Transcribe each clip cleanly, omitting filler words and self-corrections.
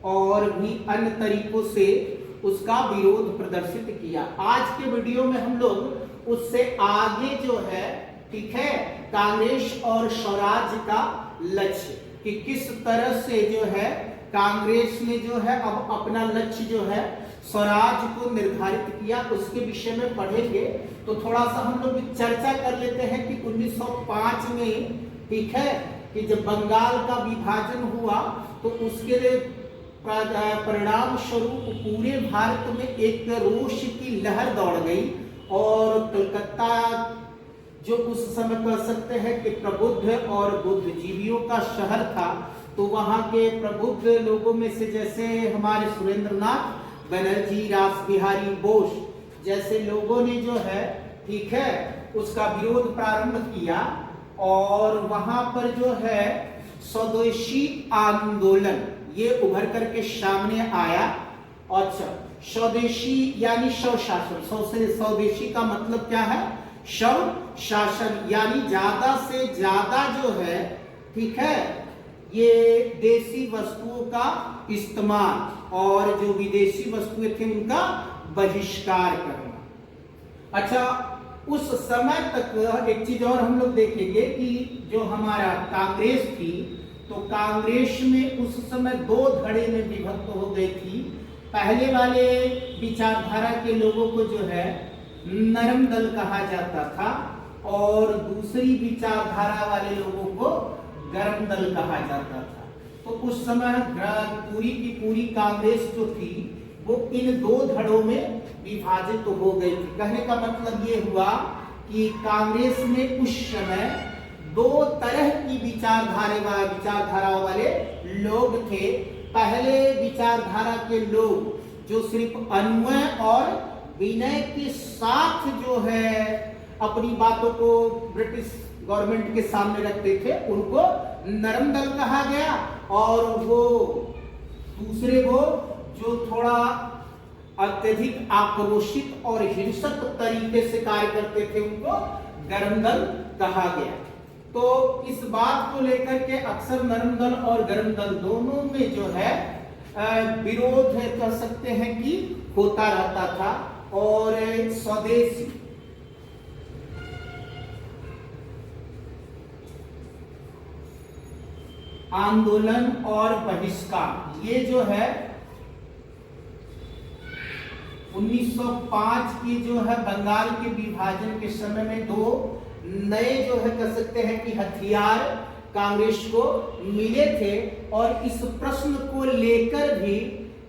और भी अन्य तरीकों से उसका विरोध प्रदर्शित किया। आज के वीडियो में हम लोग उससे आगे जो है, ठीक है, कांग्रेस और स्वराज का लक्ष्य कि किस तरह से जो है कांग्रेस ने जो है अब अपना लक्ष्य जो है स्वराज को निर्धारित किया, उसके विषय में पढ़ेंगे। तो थोड़ा सा हम लोग चर्चा कर लेते हैं कि 1905 में, ठीक है, कि जब बंगाल का विभाजन हुआ तो उसके परिणाम स्वरूप पूरे भारत में एक रोष की लहर दौड़ गई और कलकत्ता जो उस समय कह सकते हैं कि प्रबुद्ध और बुद्धिजीवियों का शहर था, तो वहां के प्रबुद्ध लोगों में से जैसे हमारे सुरेंद्रनाथ बनर्जी, रास बिहारी बोस जैसे लोगों ने जो है, ठीक है, उसका विरोध प्रारंभ किया और वहां पर जो है स्वदेशी आंदोलन ये उभर करके सामने आया। अच्छा, स्वदेशी यानी स्वशासन, स्वदेशी का मतलब क्या है? स्व शासन, यानी ज्यादा से ज्यादा जो है, ठीक है, ये देसी वस्तुओं का इस्तेमाल और जो विदेशी वस्तुएं थी उनका बहिष्कार करना। अच्छा, उस समय तक एक चीज और हम लोग देखेंगे कि जो हमारा कांग्रेस थी, तो कांग्रेस में उस समय दो धड़े में विभक्त हो गई थी। पहले वाले विचारधारा के लोगों को जो है नरम दल कहा जाता था और दूसरी विचारधारा वाले लोगों को गर्म दल कहा जाता था। तो उस समय पूरी की पूरी कांग्रेस जो थी वो इन दो धड़ों में विभाजित हो गई थी। कहने का मतलब ये हुआ कि कांग्रेस में उस समय दो तरह की विचारधाराओं वाले लोग थे। पहले विचारधारा के लोग जो सिर्फ अन्वय और विनय के साथ जो है अपनी बातों को ब्रिटिश गवर्नमेंट के सामने रखते थे, उनको नरम दल कहा गया, और वो दूसरे वो जो थोड़ा अत्यधिक आक्रोशित और हिंसक तरीके से कार्य करते थे उनको गर्म दल कहा गया। तो इस बात को लेकर के अक्सर नरम दल और गर्म दल दोनों में जो है विरोध कह सकते हैं कि होता रहता था। और स्वदेशी आंदोलन और बहिष्कार, ये जो है 1905 की जो है बंगाल के विभाजन के समय में दो नए जो है कह सकते हैं कि हथियार कांग्रेस को मिले थे। और इस प्रश्न को लेकर भी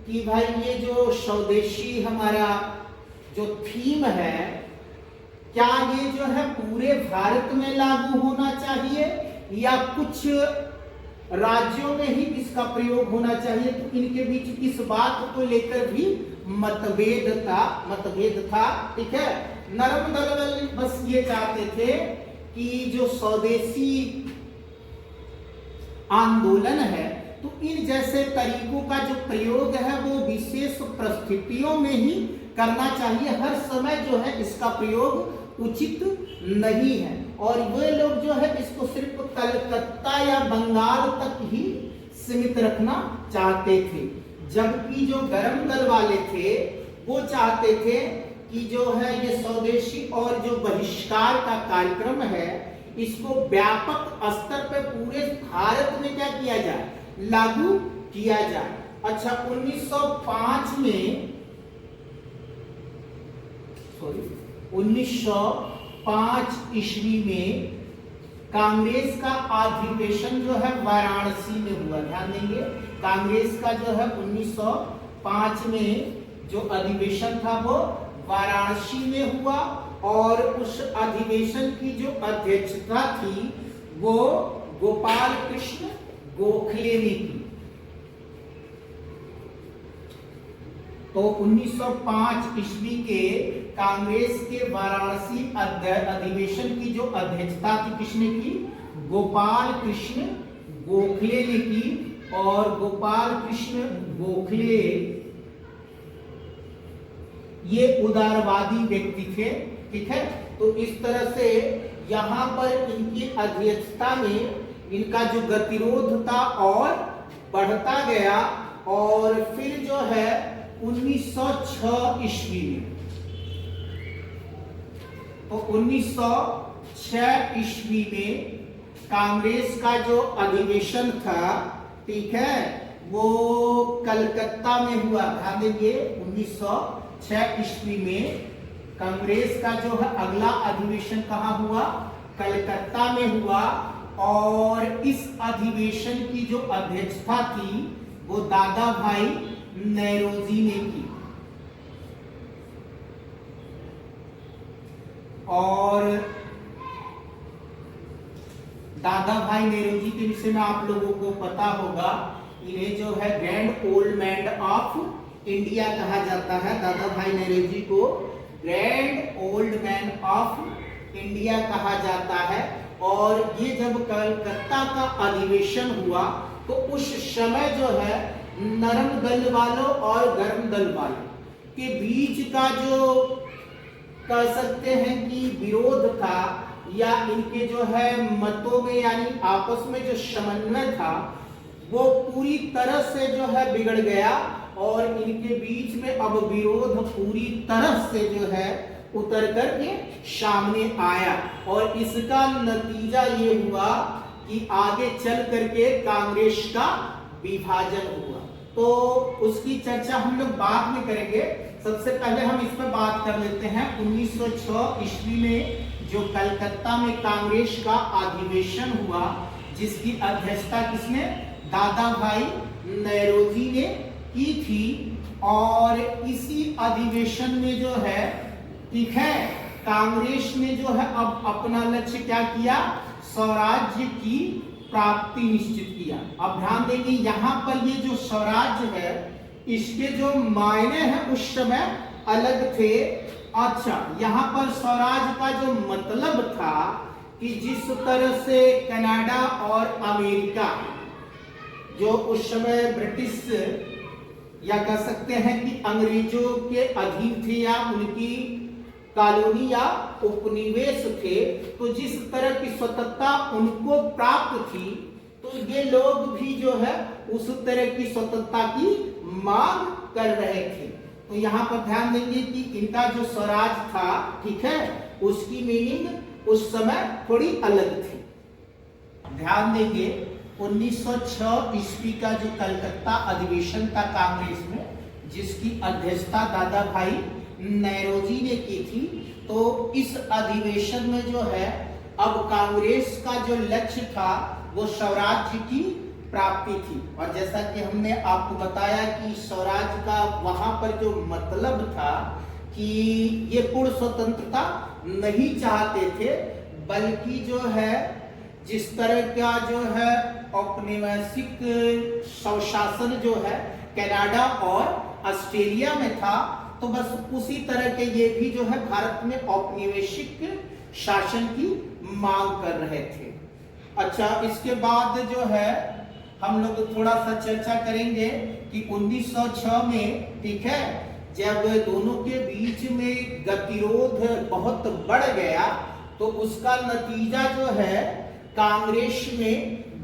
कि भाई ये जो स्वदेशी हमारा जो थीम है, क्या ये जो है पूरे भारत में लागू होना चाहिए या कुछ राज्यों में ही इसका प्रयोग होना चाहिए? तो इनके बीच इस बात को लेकर भी मतभेद था, ठीक है। नरम दल बस ये चाहते थे कि जो स्वदेशी आंदोलन है, तो इन जैसे तरीकों का जो प्रयोग है वो विशेष परिस्थितियों में ही करना चाहिए, हर समय जो है इसका प्रयोग उचित नहीं है। और वे लोग जो है इसको सिर्फ कलकत्ता या बंगाल तक ही सीमित रखना चाहते थे, जबकि जो गर्म दल वाले थे वो चाहते थे कि जो है ये स्वदेशी और जो बहिष्कार का कार्यक्रम है इसको व्यापक स्तर पर पूरे भारत में क्या किया जाए, लागू किया जाए। अच्छा, 1905 ईस्वी में कांग्रेस का अधिवेशन जो है वाराणसी में हुआ। ध्यान देंगे, कांग्रेस का जो है 1905 में जो अधिवेशन था वो वाराणसी में हुआ और उस अधिवेशन की जो अध्यक्षता थी वो गोपाल कृष्ण गोखले ने की। तो 1905 ईस्वी के कांग्रेस के वाराणसी अधिवेशन की जो अध्यक्षता थी किसने की? गोपाल कृष्ण गोखले ने की। और गोपाल कृष्ण गोखले ये उदारवादी व्यक्ति थे, ठीक है। तो इस तरह से यहाँ पर इनकी अध्यक्षता में इनका जो गतिरोध था और बढ़ता गया और फिर जो है 1906 ईस्वी में, तो 1906 ईस्वी में कांग्रेस का जो अधिवेशन था, ठीक है, वो कलकत्ता में हुआ। ध्यान देंगे 1906 ईस्वी में कांग्रेस का जो है अगला अधिवेशन कहाँ हुआ, कलकत्ता में हुआ। और इस अधिवेशन की जो अध्यक्षता थी वो दादा भाई नौरोजी ने की। और दादा भाई नौरोजी के विषय में आप लोगों को पता होगा, इन्हें जो है grand old man of India कहा जाता है। दादा भाई नौरोजी को grand old man of India कहा जाता है। और ये जब कलकत्ता का अधिवेशन हुआ तो उस समय जो है नरम दल वालों और गर्म दल वालों के बीच का जो कह सकते हैं कि विरोध था, या इनके जो है मतों में यानी आपस में जो समन्वय था वो पूरी तरह से जो है बिगड़ गया। और इनके बीच में अब विरोध पूरी तरह से जो है उतर करके सामने आया। और इसका नतीजा ये हुआ कि आगे चल करके कांग्रेस का विभाजन हुआ। तो उसकी चर्चा हम लोग बाद में करेंगे। सबसे पहले हम इस पर बात कर लेते हैं 1906 ईस्वी में जो कलकत्ता में कांग्रेस का अधिवेशन हुआ, जिसकी अध्यक्षता किसने, दादा भाई नौरोजी ने की थी। और इसी अधिवेशन में जो है, ठीक है, कांग्रेस ने जो है अब अपना लक्ष्य क्या किया, स्वराज्य की प्राप्ति निश्चित किया। अब ध्यान देंगे यहाँ पर ये जो स्वराज्य है इसके जो मायने हैं उस समय अलग थे। अच्छा, यहाँ पर स्वराज का जो मतलब था कि जिस तरह से कनाडा और अमेरिका जो उस समय ब्रिटिश या कह सकते हैं कि अंग्रेजों के अधीन थे या उनकी कॉलोनी या उपनिवेश थे, तो जिस तरह की स्वतंत्रता उनको प्राप्त थी तो ये लोग भी जो है उस तरह की स्वतंत्रता की मांग कर रहे थे। तो यहाँ पर ध्यान देंगे कि इनका जो स्वराज था, ठीक है, उसकी मीनिंग उस समय थोड़ी अलग थी। ध्यान देंगे 1906 ईस्वी का जो कलकत्ता अधिवेशन था कांग्रेस में, जिसकी अध्यक्षता दादा भाई नौरोजी ने की थी, तो इस अधिवेशन में जो है अब कांग्रेस का जो लक्ष्य था वो स्वराज्य की प्राप्ति थी। और जैसा कि हमने आपको बताया कि स्वराज्य का वहां पर जो मतलब था कि ये पूर्ण स्वतंत्रता नहीं चाहते थे, बल्कि जो है जिस तरह का जो है औपनिवेशिक स्वशासन जो है कनाडा और ऑस्ट्रेलिया में था, तो बस उसी तरह के ये भी जो है भारत में औपनिवेशिक शासन की मांग कर रहे थे। अच्छा, इसके बाद जो है हम लोग थोड़ा सा चर्चा करेंगे कि 1906 में, ठीक है, जब दोनों के बीच में गतिरोध बहुत बढ़ गया तो उसका नतीजा जो है कांग्रेस में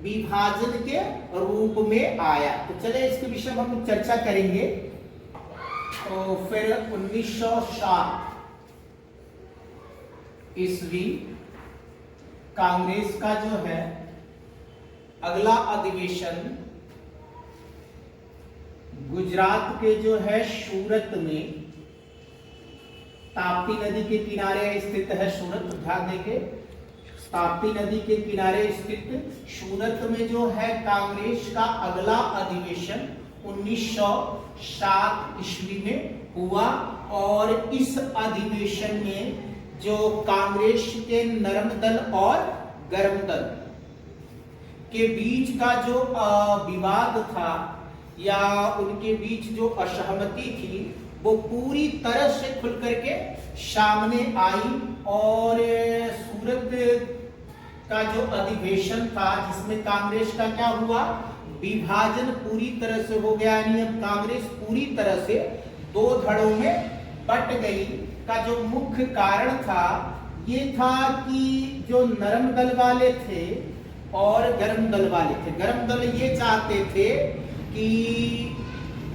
विभाजन के रूप में आया। तो चले इसके विषय में हम चर्चा करेंगे। तो फिर 1907 ईस्वी कांग्रेस का जो है अगला अधिवेशन गुजरात के जो है सूरत में, ताप्ती नदी के किनारे स्थित है सूरत। ध्यान देंगे ताप्ती नदी के किनारे स्थित सूरत में जो है कांग्रेस का अगला अधिवेशन 1907 ईस्वी में हुआ। और इस अधिवेशन में जो कांग्रेस के नरम दल और गर्म दल के बीच का जो विवाद था या उनके बीच जो असहमति थी वो पूरी तरह से खुल करके सामने आई। और सूरत का जो अधिवेशन था जिसमें कांग्रेस का क्या हुआ, विभाजन पूरी तरह से हो गया, यानी अब कांग्रेस पूरी तरह से दो धड़ों में बट गई। का जो मुख्य कारण था ये था कि जो नरम दल वाले थे और गर्म दल वाले थे, गर्म दल ये चाहते थे कि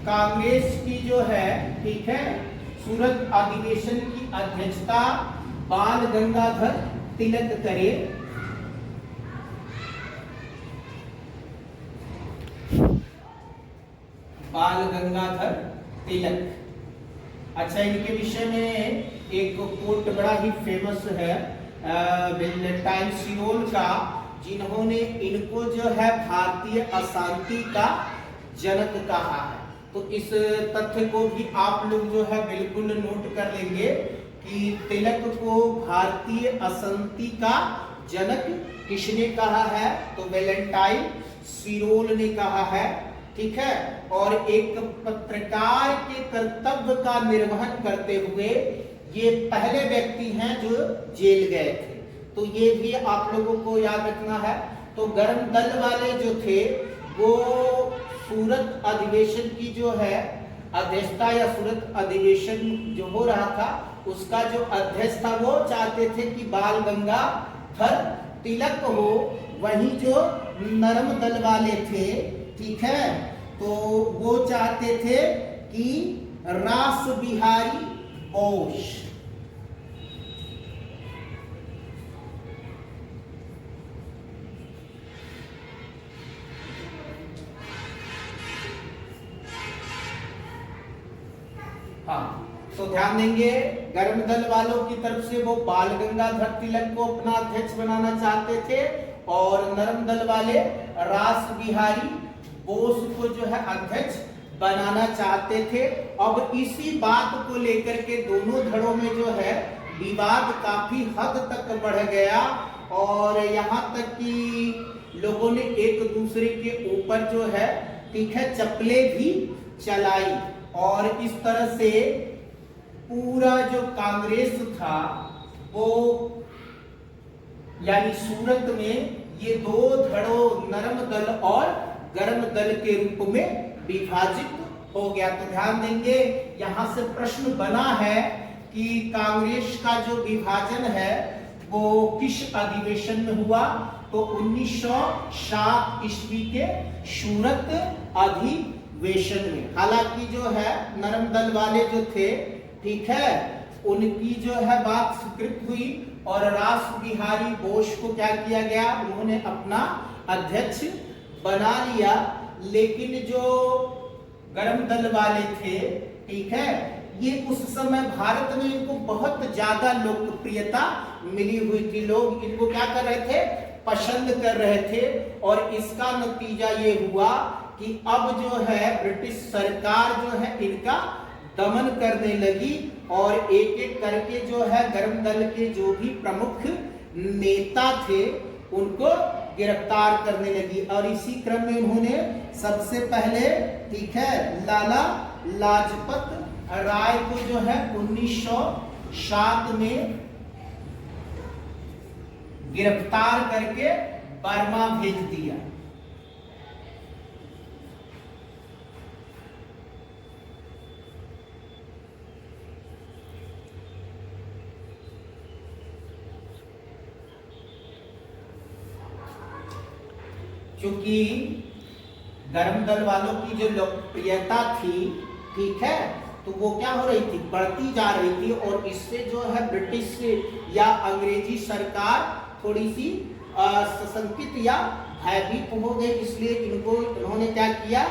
कांग्रेस की जो है, ठीक है, सूरत अधिवेशन की अध्यक्षता बाल गंगाधर तिलक करे। बाल गंगाधर तिलक। अच्छा, इनके विषय में एक कोट बड़ा ही फेमस है वेलेंटाइन सिरोल का, जिन्होंने इनको जो है भारतीय अशांति का जनक कहा है। तो इस तथ्य को भी आप लोग जो है बिल्कुल नोट कर लेंगे कि तिलक को भारतीय अशांति का जनक किसने कहा है, तो वेलेंटाइन सिरोल ने कहा है, ठीक है। और एक पत्रकार के कर्तव्य का निर्वहन करते हुए ये पहले व्यक्ति हैं जो जेल गए थे, तो ये भी आप लोगों को याद रखना है। तो गर्म दल वाले जो थे वो सूरत अधिवेशन की जो है अध्यक्षता या सूरत अधिवेशन जो हो रहा था उसका जो अध्यक्ष था वो चाहते थे कि बाल गंगाधर तिलक हो। वहीं जो नरम दल वाले थे, ठीक है, तो वो चाहते थे कि रास बिहारी बोस। हाँ, तो ध्यान देंगे, गर्म दल वालों की तरफ से वो बाल गंगाधर तिलक को अपना अध्यक्ष बनाना चाहते थे और नरम दल वाले रास बिहारी बोस को जो है अध्यक्ष बनाना चाहते थे। अब इसी बात को लेकर के दोनों धड़ों में जो है विवाद काफी हद तक बढ़ गया और यहाँ तक कि लोगों ने एक दूसरे के ऊपर जो है, ठीक है, चप्पलें भी चलाई और इस तरह से पूरा जो कांग्रेस था वो यानी सूरत में ये दो धड़ों नरम दल और गर्म दल के रूप में विभाजित हो गया। तो ध्यान देंगे, यहां से प्रश्न बना है कि कांग्रेस का जो विभाजन है वो किस अधिवेशन में हुआ, तो 1907 ईस्वी के सूरत अधिवेशन में। हालांकि जो है नरम दल वाले जो थे, ठीक है, उनकी जो है बात स्वीकृत हुई और रास बिहारी बोस को क्या किया गया, उन्होंने अपना अध्यक्ष बना लिया। लेकिन जो गर्म दल वाले थे, ठीक है, ये उस समय भारत में इनको बहुत ज्यादा लोकप्रियता मिली हुई थी। लोग इनको क्या कर रहे थे, पसंद कर रहे थे और इसका नतीजा ये हुआ कि अब जो है ब्रिटिश सरकार जो है इनका दमन करने लगी और एक एक करके जो है गर्म दल के जो भी प्रमुख नेता थे उनको गिरफ्तार करने लगी। और इसी क्रम में उन्होंने सबसे पहले, ठीक है, लाला लाजपत राय को जो है 1907 में गिरफ्तार करके बर्मा भेज दिया। क्योंकि गर्म दल वालों की जो लोकप्रियता थी, ठीक है, तो वो क्या हो रही थी, बढ़ती जा रही थी और इससे जो है ब्रिटिश या अंग्रेजी सरकार थोड़ी सी सशंकित या भयभीत हो गई। इसलिए इन्होंने क्या किया,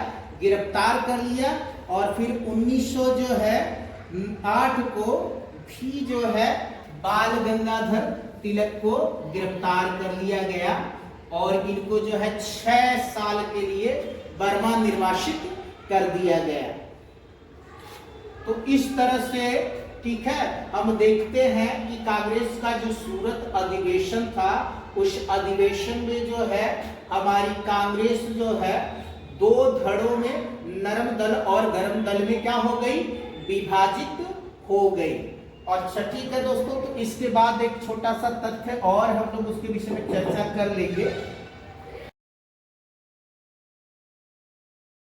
गिरफ्तार कर लिया और फिर 1908 को भी जो है बाल गंगाधर तिलक को गिरफ्तार कर लिया गया और इनको जो है 6 साल के लिए बर्मा निर्वासित कर दिया गया। तो इस तरह से, ठीक है, हम देखते हैं कि कांग्रेस का जो सूरत अधिवेशन था उस अधिवेशन में जो है हमारी कांग्रेस जो है दो धड़ों में नरम दल और गर्म दल में क्या हो गई, विभाजित हो गई। अच्छा, ठीक है दोस्तों, तो इसके बाद एक छोटा सा तथ्य और हम लोग उसके विषय में चर्चा कर लेंगे।